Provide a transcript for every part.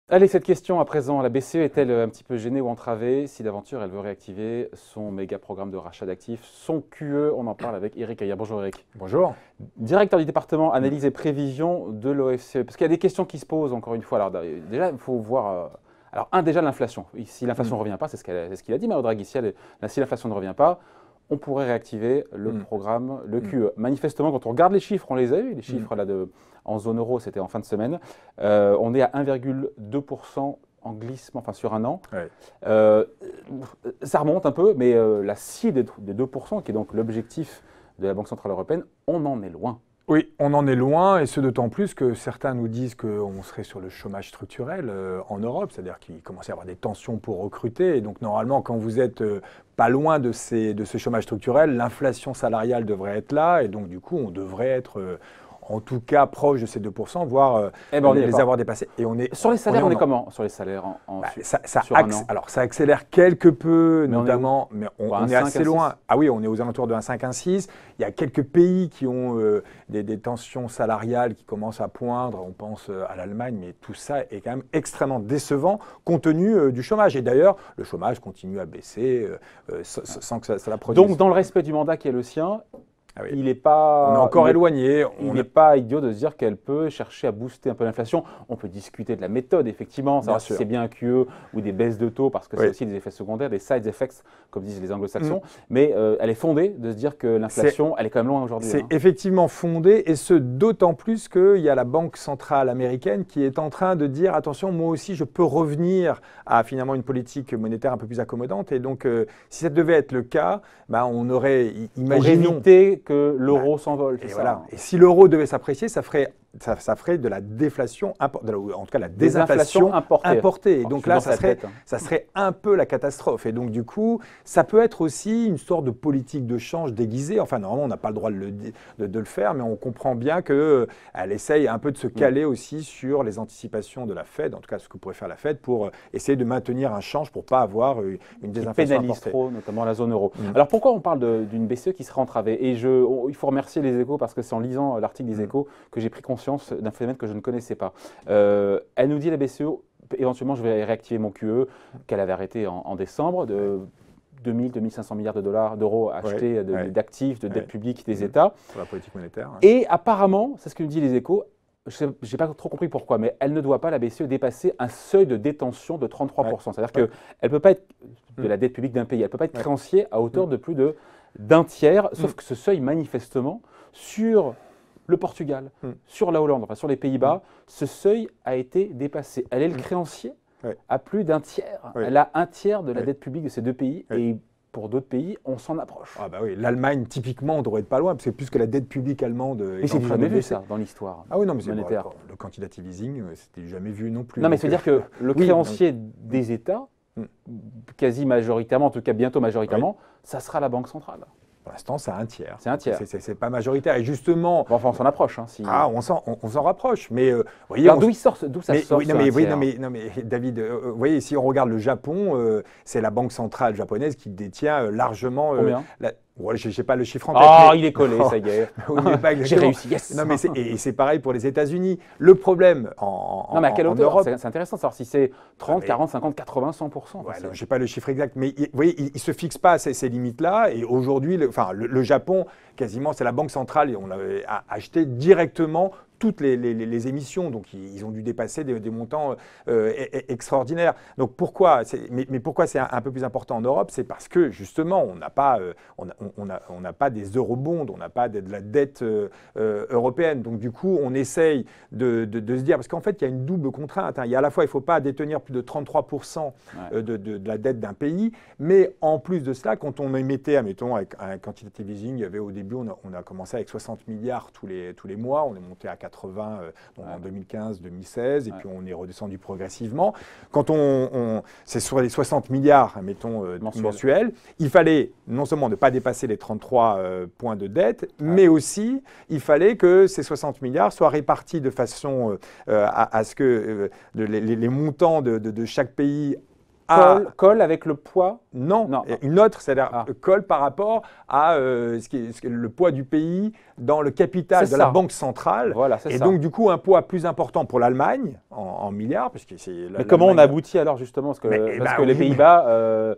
Allez, cette question à présent, la BCE est-elle un petit peu gênée ou entravée si d'aventure elle veut réactiver son méga programme de rachat d'actifs, son QE? On en parle avec Eric Heyer. Bonjour Eric. Bonjour. Directeur du département analyse et prévision de l'OFCE. Parce qu'il y a des questions qui se posent encore une fois. Alors déjà, il faut voir... Alors déjà l'inflation. Si l'inflation ne revient pas, c'est ce qu'il a dit Mario Draghi. Si l'inflation ne revient pas, on pourrait réactiver le programme, le QE. Manifestement, quand on regarde les chiffres, on les a eu, les chiffres là, en zone euro, c'était en fin de semaine, on est à 1,2% en glissement, enfin sur un an. Ouais. Ça remonte un peu, mais la cible des 2%, qui est donc l'objectif de la Banque Centrale Européenne, on en est loin. Oui, on en est loin, et ce d'autant plus que certains nous disent qu'on serait sur le chômage structurel en Europe, c'est-à-dire qu'il commence à y avoir des tensions pour recruter. Et donc normalement, quand vous êtes pas loin de ce chômage structurel, l'inflation salariale devrait être là, et donc du coup, on devrait être en tout cas proche de ces 2%, voire les avoir dépassés. Et on est, sur les salaires, on est comment sur les salaires sur un an? Alors ça accélère quelque peu, notamment, mais on est assez loin. Ah oui, on est aux alentours de 1,5, 1,6. Il y a quelques pays qui ont des tensions salariales qui commencent à poindre. On pense à l'Allemagne, mais tout ça est quand même extrêmement décevant compte tenu du chômage. Et d'ailleurs, le chômage continue à baisser sans que ça la produise. Donc, dans le respect du mandat qui est le sien, ah oui. on est encore éloigné. Il n'est pas idiot de se dire qu'elle peut chercher à booster un peu l'inflation. On peut discuter de la méthode, effectivement, savoir si c'est bien un QE ou des baisses de taux, parce que c'est aussi des effets secondaires, des side effects, comme disent les anglo-saxons. Mais elle est fondée de se dire que l'inflation, elle est quand même loin aujourd'hui. C'est effectivement fondé, et ce d'autant plus qu'il y a la Banque centrale américaine qui est en train de dire, attention, moi aussi, je peux revenir à finalement une politique monétaire un peu plus accommodante. Et donc, si ça devait être le cas, on aurait, imaginons, que l'euro s'envole. Et voilà. Et si l'euro devait s'apprécier, ça ferait de la déflation, en tout cas la désinflation importée. Et donc là, ça serait un peu la catastrophe. Et donc du coup, ça peut être aussi une sorte de politique de change déguisée. Enfin, normalement, on n'a pas le droit de le faire, mais on comprend bien qu'elle essaye un peu de se caler aussi sur les anticipations de la Fed, en tout cas ce que pourrait faire la Fed, pour essayer de maintenir un change pour ne pas avoir une désinflation pénalise trop, notamment la zone euro. Alors pourquoi on parle d'une BCE qui serait entravée? Et il faut remercier les Échos, parce que c'est en lisant l'article des Échos que j'ai pris conscience d'un phénomène que je ne connaissais pas. Elle nous dit, la BCE, éventuellement je vais réactiver mon QE, qu'elle avait arrêté en décembre, de 2 500 milliards d'euros achetés d'actifs, de dette publique des États. Pour la politique monétaire. Et apparemment, c'est ce que nous dit les Échos, je n'ai pas trop compris pourquoi, mais elle ne doit pas, la BCE, dépasser un seuil de détention de 33%. C'est-à-dire qu'elle ne peut pas être de la dette publique d'un pays, elle ne peut pas être créancier à hauteur de plus d'un tiers, sauf que ce seuil, manifestement, sur le Portugal, sur la Hollande, enfin sur les Pays-Bas, ce seuil a été dépassé. Elle est le créancier à plus d'un tiers. Elle a un tiers de la dette publique de ces deux pays et pour d'autres pays, on s'en approche. Ah bah oui, l'Allemagne, typiquement, on devrait être pas loin, parce que plus que la dette publique allemande... Mais c'est jamais vu ça dans l'histoire. Ah oui, non, mais monétaire. Le quantitative easing, c'était jamais vu non plus. Non, mais c'est-à-dire que le créancier des États, quasi majoritairement, en tout cas bientôt majoritairement, ça sera la Banque centrale. Pour l'instant, c'est un tiers. C'est un tiers. C'est pas majoritaire. Et justement... Enfin, on s'en approche. Hein, Ah, on s'en rapproche. Mais voyez, d'où ça sort non, mais David, vous voyez, si on regarde le Japon, c'est la banque centrale japonaise qui détient largement... Combien je ne sais pas le chiffre en tête. Ah, il est collé, ça y est. J'ai réussi, yes. Non, mais c'est pareil pour les États-Unis. Le problème non, mais à quelle hauteur? C'est intéressant de savoir si c'est 30, 40, 50, 80, 100%. Ouais, je n'ai pas le chiffre exact, mais vous voyez, il ne se fixe pas à ces limites-là. Et aujourd'hui, le Japon, quasiment, c'est la banque centrale et on a acheté directement toutes les émissions, donc ils ont dû dépasser des montants extraordinaires. Donc pourquoi mais pourquoi c'est un peu plus important en Europe? C'est parce que justement on n'a pas des eurobonds, on n'a pas de la dette européenne. Donc du coup on essaye de se dire, parce qu'en fait il y a une double contrainte. Il y a à la fois il ne faut pas détenir plus de 33% de la dette d'un pays, mais en plus de cela, quand on émettait, admettons avec un quantitative easing, il y avait au début on a commencé avec 60 milliards tous les mois, on est monté à 80 en 2015-2016, et puis on est redescendu progressivement. Quand c'est sur les 60 milliards, mettons, mensuels, il fallait non seulement ne pas dépasser les 33 points de dette, mais aussi il fallait que ces 60 milliards soient répartis de façon à ce que les montants de chaque pays colle avec le poids? Non, Non. une autre, c'est-à-dire Ah. colle par rapport à ce qui est le poids du pays dans le capital C'est de la ça. Banque centrale. Voilà, c'est Et ça. donc, du coup, un poids plus important pour l'Allemagne en milliards, puisque c'est. Mais comment on aboutit alors justement? Parce que, les oui, Pays-Bas,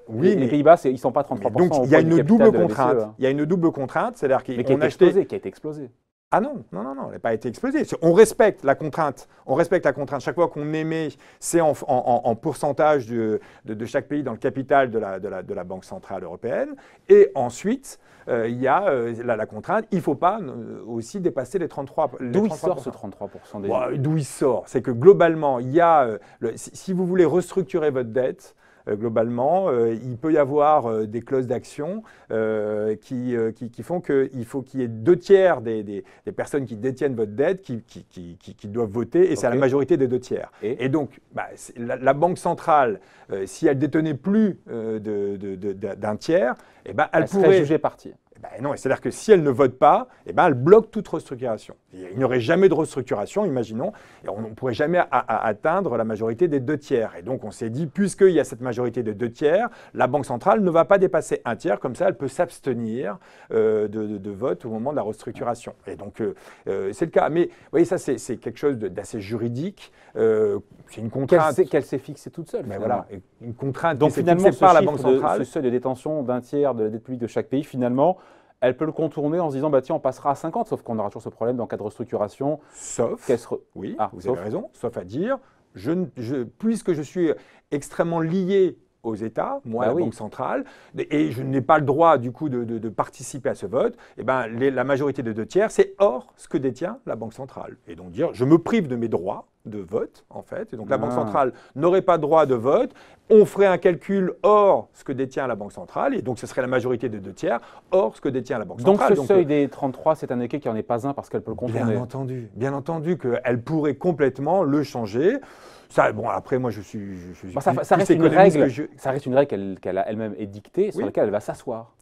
oui, les Pays-Bas, ils ne sont pas 33% donc au il y a poids du une capital double de la contrainte. BCE, hein. Il y a une double contrainte, c'est-à-dire Mais qui a qu'on été achetait. explosé, qui a été explosé. Ah non, elle n'a pas été explosée. On respecte la contrainte. On respecte la contrainte. Chaque fois qu'on émet, c'est en pourcentage de chaque pays dans le capital de la Banque centrale européenne. Et ensuite, il y a la contrainte. Il ne faut pas aussi dépasser les 33%. D'où il sort ce 33% des... D'où il sort? C'est que globalement, il y a, si vous voulez restructurer votre dette, globalement, il peut y avoir des clauses d'action qui font qu'il faut qu'il y ait 2/3 des personnes qui détiennent votre dette qui doivent voter, et c'est à la majorité des 2/3. Et donc, la Banque centrale, si elle détenait plus d'un tiers, elle pourrait serait jugée partie. Non, c'est-à-dire que si elle ne vote pas, elle bloque toute restructuration. Il n'y aurait jamais de restructuration, imaginons, et on ne pourrait jamais atteindre la majorité des 2/3. Et donc on s'est dit, puisqu'il y a cette majorité de 2/3, la Banque centrale ne va pas dépasser 1/3, comme ça elle peut s'abstenir de vote au moment de la restructuration. Et donc c'est le cas. Mais vous voyez, ça c'est quelque chose d'assez juridique. C'est une contrainte. Qu'elle s'est fixée toute seule. Mais voilà, une contrainte donc qui s'est finalement, fixée par la Banque centrale. ce seuil de détention d'1/3 de la dette publique de chaque pays, finalement, elle peut le contourner en se disant, tiens, on passera à 50, sauf qu'on aura toujours ce problème dans cas de restructuration. Sauf, oui, vous avez raison, sauf à dire, puisque je suis extrêmement lié aux États, moi, la Banque centrale, et je n'ai pas le droit, du coup, de participer à ce vote, la majorité de 2/3, c'est hors ce que détient la Banque centrale. Et donc dire, je me prive de mes droits de vote, en fait, et donc la Banque centrale n'aurait pas de droit de vote, on ferait un calcul hors ce que détient la Banque centrale, et donc ce serait la majorité de 2/3, hors ce que détient la Banque centrale. Donc ce seuil des 33, c'est un équilibre qui n'en est pas un parce qu'elle peut le contourner. Bien entendu qu'elle pourrait complètement le changer. Ça, bon, après, moi, je suis ça reste une règle, ça reste une règle qu'elle a elle-même édictée, sur laquelle elle va s'asseoir.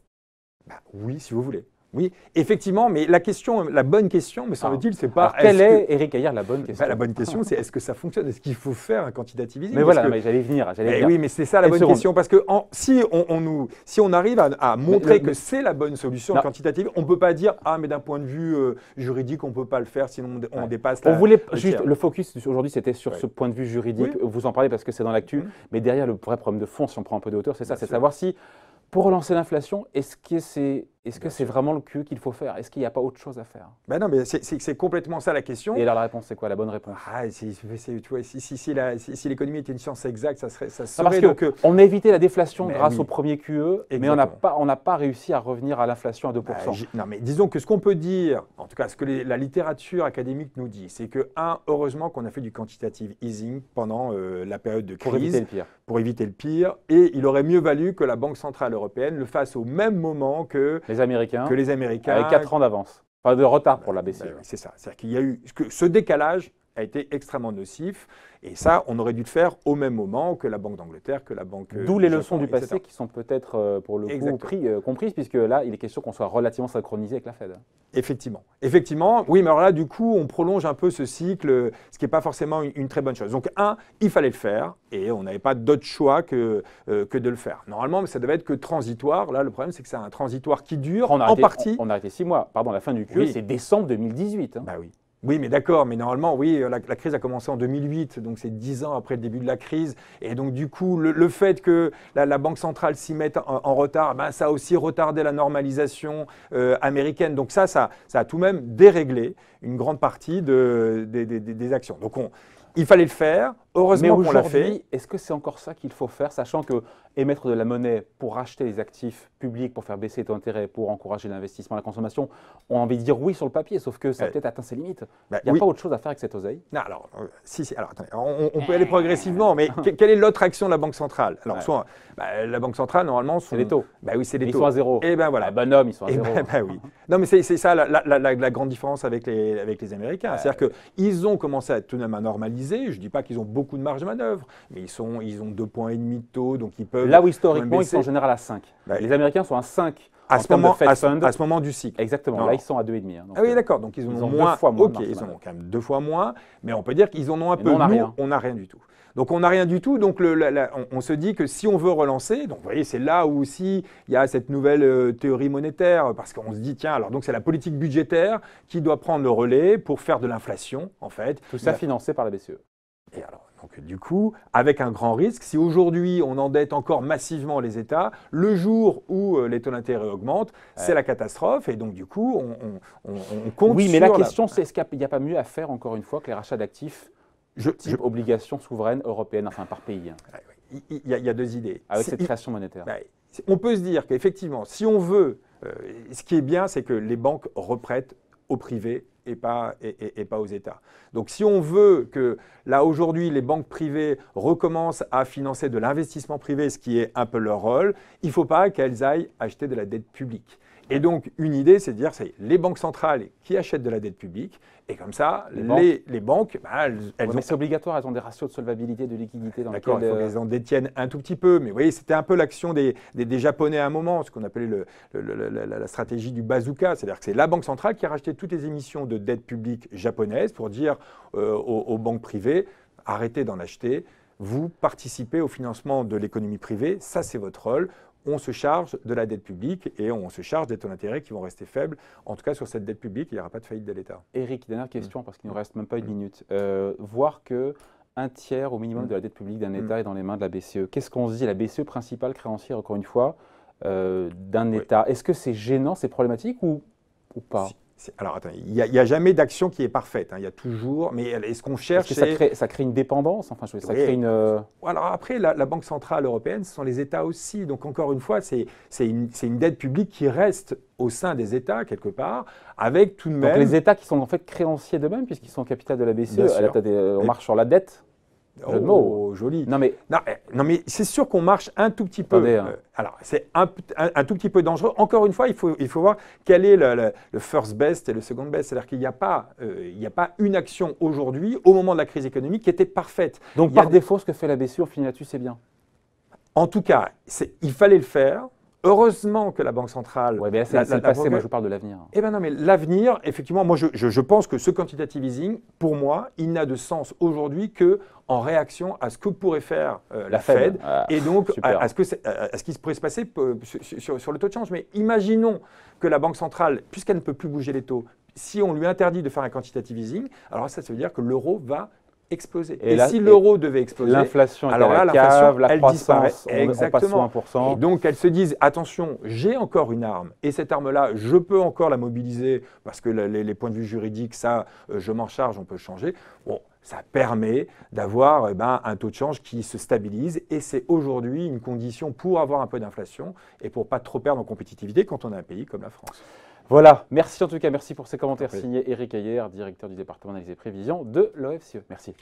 Oui, si vous voulez. Oui, effectivement, mais la bonne question, me semble-t-il, c'est pas… Alors, quelle est, Éric Caillard, la bonne question? La bonne question, c'est est-ce que ça fonctionne? Est-ce qu'il faut faire un quantitative easing? Mais voilà, mais j'allais venir. Oui, mais c'est ça la bonne question, parce que si on arrive à montrer que c'est la bonne solution quantitative, on ne peut pas dire « Ah, mais d'un point de vue juridique, on ne peut pas le faire, sinon on dépasse la… » On voulait juste, le focus aujourd'hui, c'était sur ce point de vue juridique. Vous en parlez parce que c'est dans l'actu, mais derrière, le vrai problème de fond, si on prend un peu de hauteur, c'est ça, c'est savoir si… Pour relancer l'inflation, est-ce que c'est vraiment le QE qu'il faut faire? Est-ce qu'il n'y a pas autre chose à faire? Non, mais c'est complètement ça la question. Et alors la réponse, c'est quoi la bonne réponse? Tu vois, si l'économie était une science exacte, ça serait… On a évité la déflation grâce au premier QE, mais on n'a pas réussi à revenir à l'inflation à 2%. Non, mais disons que ce qu'on peut dire, en tout cas ce que la littérature académique nous dit, c'est que, heureusement qu'on a fait du quantitative easing pendant la période de crise. Pour éviter le pire. Et il aurait mieux valu que la Banque centrale européenne le fasse au même moment que les Américains. Avec 4 ans d'avance. Pas de retard pour la BCE. C'est ça. C'est-à-dire qu'il y a eu… Ce décalage a été extrêmement nocif. Et ça, on aurait dû le faire au même moment que la Banque d'Angleterre, que la Banque… D'où les leçons du passé qui sont peut-être, pour le coup, comprises, puisque là, il est question qu'on soit relativement synchronisé avec la Fed. Effectivement. Oui, mais alors là, du coup, on prolonge un peu ce cycle, ce qui n'est pas forcément une très bonne chose. Donc, il fallait le faire, et on n'avait pas d'autre choix que de le faire. Normalement, ça devait être que transitoire. Là, le problème, c'est que c'est un transitoire qui dure en partie… On a arrêté 6 mois. Pardon, la fin du QE, c'est décembre 2018. Oui, mais d'accord, mais normalement, la crise a commencé en 2008, donc c'est 10 ans après le début de la crise. Et donc, du coup, le fait que la Banque centrale s'y mette en retard, ça a aussi retardé la normalisation américaine. Donc ça a tout de même déréglé une grande partie des actions. Donc, il fallait le faire. Heureusement qu'on l'a fait. Est-ce que c'est encore ça qu'il faut faire, sachant que émettre de la monnaie pour acheter des actifs publics, pour faire baisser les taux d'intérêt, pour encourager l'investissement, la consommation, on a envie de dire oui sur le papier, sauf que ça a peut-être atteint ses limites. Il n'y a pas autre chose à faire avec cette oseille? Non, alors, alors attendez, on peut aller progressivement, mais quelle est l'autre action de la Banque centrale? Alors, soit la Banque centrale, normalement, c'est les taux. Oui, c'est les taux. Ils sont à zéro. Et ben voilà. Bonhomme, ils sont à zéro. Oui. Non, mais c'est ça la grande différence avec les Américains. C'est-à-dire qu'ils ont commencé à tout de même à normaliser. Je ne dis pas qu'ils ont beaucoup beaucoup de marge de manœuvre, mais ils ont 2,5 points de taux, donc ils peuvent... Là où historiquement, ils sont en général à 5. Bah, les Américains sont à 5 à en ce termes moment, de Fed Fund. à ce moment du cycle. Exactement, Non. là ils sont à 2,5. Hein, Ah oui, d'accord, donc ils en ont moins. 2 fois moins. Ok, ils en ont quand même 2 fois moins, mais on peut dire qu'ils en ont un peu. on n'a Nous, rien. on n'a rien du tout. Donc on n'a rien du tout, donc on se dit que si on veut relancer, donc vous voyez, c'est là où aussi il y a cette nouvelle théorie monétaire, parce qu'on se dit, tiens, alors donc c'est la politique budgétaire qui doit prendre le relais pour faire de l'inflation, en fait. Tout ça financé par la BCE. Et alors, donc, du coup, avec un grand risque, si aujourd'hui on endette encore massivement les États, le jour où les taux d'intérêt augmentent, c'est la catastrophe. Et donc, du coup, on compte sur... Oui, mais la question, c'est est-ce qu'il n'y a pas mieux à faire, encore une fois, que les rachats d'actifs type obligations souveraines européennes, enfin par pays Il y a deux idées. Avec cette création monétaire. On peut se dire qu'effectivement, si on veut... ce qui est bien, c'est que les banques reprêtent au privé et pas aux États. Donc si on veut que, là aujourd'hui, les banques privées recommencent à financer de l'investissement privé, ce qui est un peu leur rôle, il ne faut pas qu'elles aillent acheter de la dette publique. Et donc, une idée, c'est de dire, c'est les banques centrales qui achètent de la dette publique, et comme ça, les banques, elles ont... Mais c'est obligatoire, elles ont des ratios de solvabilité, de liquidité dans lesquels... D'accord, il faut qu'elles en détiennent un tout petit peu, mais vous voyez, c'était un peu l'action des Japonais à un moment, ce qu'on appelait la stratégie du bazooka, c'est-à-dire que c'est la banque centrale qui a racheté toutes les émissions de dette publique japonaises pour dire aux banques privées, arrêtez d'en acheter, vous participez au financement de l'économie privée, ça c'est votre rôle. On se charge de la dette publique et on se charge des taux d'intérêt qui vont rester faibles. En tout cas, sur cette dette publique, il n'y aura pas de faillite de l'État. Éric, dernière question, parce qu'il ne nous reste même pas une minute. Voir qu'un tiers au minimum de la dette publique d'un État est dans les mains de la BCE. Qu'est-ce qu'on se dit? La BCE, principale créancière, encore une fois, d'un État. Est-ce que c'est gênant, c'est problématique ou pas? Alors, attends, il n'y a jamais d'action qui est parfaite. Il y a toujours. Mais est-ce qu'on cherche. Ça crée une dépendance. Enfin, ça crée une. Alors, après, la Banque centrale européenne, ce sont les États aussi. Donc, encore une fois, c'est une dette publique qui reste au sein des États, quelque part, avec tout de même. Donc, les États qui sont en fait créanciers d'eux-mêmes, puisqu'ils sont au capital de la BCE. On marche sur la dette. Oh, joli. Non, mais c'est sûr qu'on marche un tout petit peu. Attendez, alors, c'est un tout petit peu dangereux. Encore une fois, il faut voir quel est le first best et le second best. C'est-à-dire qu'il n'y a pas une action aujourd'hui, au moment de la crise économique, qui était parfaite. Donc, par défaut, ce que fait la BCE, on finit là-dessus, c'est bien. En tout cas, il fallait le faire. Heureusement que la Banque centrale... Oui, mais là, c'est le passé, moi je parle de l'avenir. Eh bien non, mais l'avenir, effectivement, moi je pense que ce quantitative easing, pour moi, il n'a de sens aujourd'hui qu'en réaction à ce que pourrait faire la Fed et donc à ce qui pourrait se passer sur le taux de change. Mais imaginons que la Banque centrale, puisqu'elle ne peut plus bouger les taux, si on lui interdit de faire un quantitative easing, alors ça veut dire que l'euro va exploser. Et si l'euro devait exploser, l'inflation, alors là, l'inflation, la croissance, exactement. On passe sous 1%. Et donc, elles se disent, attention, j'ai encore une arme, et cette arme-là, je peux encore la mobiliser, parce que les points de vue juridiques, ça, je m'en charge, on peut le changer. Bon, ça permet d'avoir un taux de change qui se stabilise, et c'est aujourd'hui une condition pour avoir un peu d'inflation, et pour pas trop perdre en compétitivité quand on a un pays comme la France. Voilà, merci en tout cas, merci pour ces commentaires signés Éric Heyer, directeur du département d'analyse et prévision de l'OFCE. Merci.